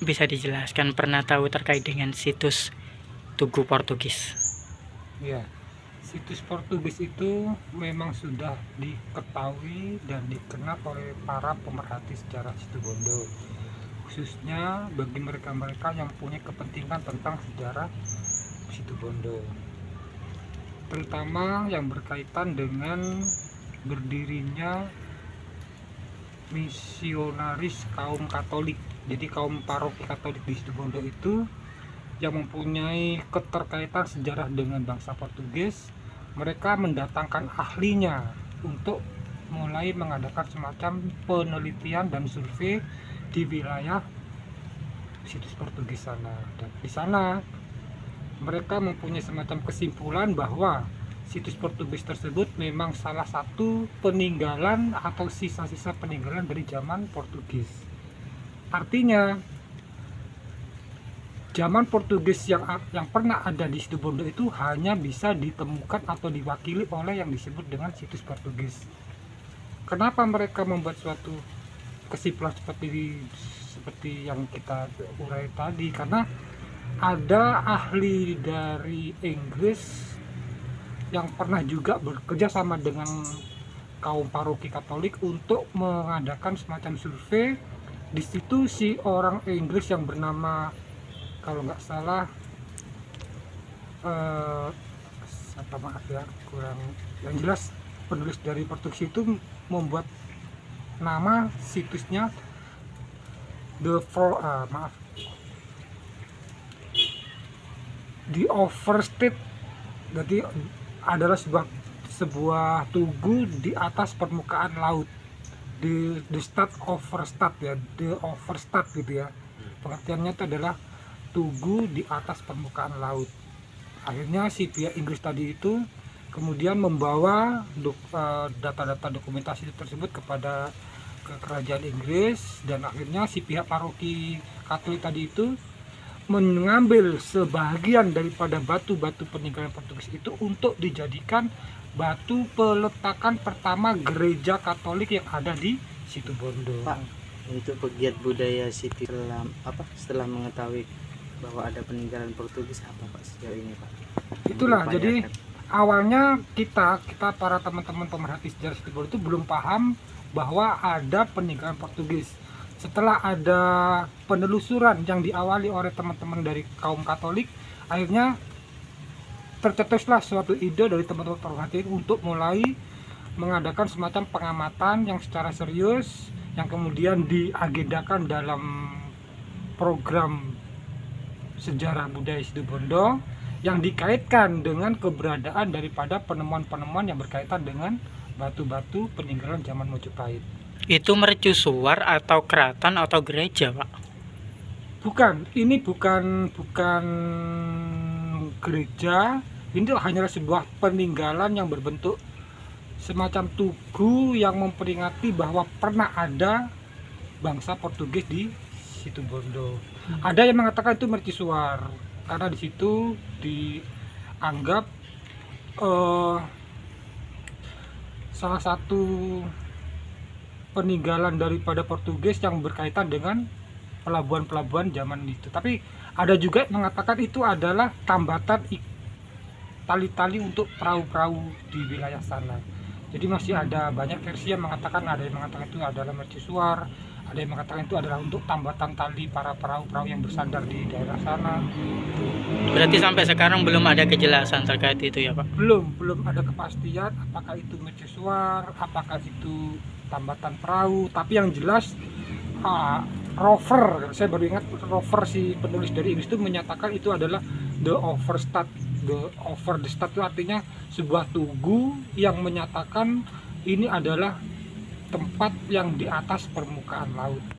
bisa dijelaskan pernah tahu terkait dengan situs Tugu Portugis? Ya, situs Portugis itu memang sudah diketahui dan dikenal oleh para pemerhati sejarah Situbondo, khususnya bagi mereka-mereka yang punya kepentingan tentang sejarah Situbondo, terutama yang berkaitan dengan berdirinya misionaris kaum Katolik. Jadi kaum paroki Katolik di Situbondo itu yang mempunyai keterkaitan sejarah dengan bangsa Portugis, mereka mendatangkan ahlinya untuk mulai mengadakan semacam penelitian dan survei di wilayah situs Portugis sana. Dan di sana mereka mempunyai semacam kesimpulan bahwa situs Portugis tersebut memang salah satu peninggalan atau sisa-sisa peninggalan dari zaman Portugis. Artinya zaman Portugis yang pernah ada di Situbondo itu hanya bisa ditemukan atau diwakili oleh yang disebut dengan situs Portugis. Kenapa mereka membuat suatu kesimpulan seperti yang kita urai tadi? Karena ada ahli dari Inggris yang pernah juga bekerja sama dengan kaum paroki Katolik untuk mengadakan semacam survei. Di situ si orang Inggris yang bernama, kalau nggak salah, maaf ya, kurang yang jelas, penulis dari Portugis itu membuat nama situsnya The Overstead. Jadi adalah sebuah tugu di atas permukaan laut, di the stad overstad ya, the overstad gitu ya. Pengertiannya itu adalah tugu di atas permukaan laut. Akhirnya si pihak Inggris tadi itu kemudian membawa data-data dokumentasi tersebut kepada kerajaan Inggris, dan akhirnya si pihak paroki Katolik tadi itu mengambil sebagian daripada batu-batu peninggalan Portugis itu untuk dijadikan batu peletakan pertama gereja Katolik yang ada di Situbondo. Pak, untuk pegiat budaya Siti setelah mengetahui bahwa ada peninggalan Portugis, apa Pak sejauh ini Pak? Itulah, jadi awalnya kita para teman-teman pemerhati sejarah Situbondo itu belum paham bahwa ada peninggalan Portugis. Setelah ada penelusuran yang diawali oleh teman-teman dari kaum Katolik, akhirnya tercetuslah suatu ide dari teman-teman pemerhati untuk mulai mengadakan semacam pengamatan yang secara serius, yang kemudian diagendakan dalam program sejarah budaya Situbondo yang dikaitkan dengan keberadaan daripada penemuan-penemuan yang berkaitan dengan batu-batu peninggalan zaman Mojopahit. Itu mercusuar atau keraton atau gereja, Pak? Bukan, ini bukan gereja. Ini hanyalah sebuah peninggalan yang berbentuk semacam tugu yang memperingati bahwa pernah ada bangsa Portugis di Situbondo. Ada yang mengatakan itu mercusuar karena di situ dianggap salah satu peninggalan daripada Portugis yang berkaitan dengan pelabuhan-pelabuhan zaman itu. Tapi ada juga yang mengatakan itu adalah tambatan tali-tali untuk perahu-perahu di wilayah sana. Jadi masih ada banyak versi yang mengatakan, ada yang mengatakan itu adalah mercusuar, ada yang mengatakan itu adalah untuk tambatan tali para perahu-perahu yang bersandar di daerah sana. Berarti sampai sekarang belum ada kejelasan terkait itu ya Pak? Belum ada kepastian apakah itu mercusuar, apakah itu tambatan perahu. Tapi yang jelas rover, saya baru ingat, rover si penulis dari Inggris itu menyatakan itu adalah the overstad. The overstad itu artinya sebuah tugu yang menyatakan ini adalah tempat yang di atas permukaan laut.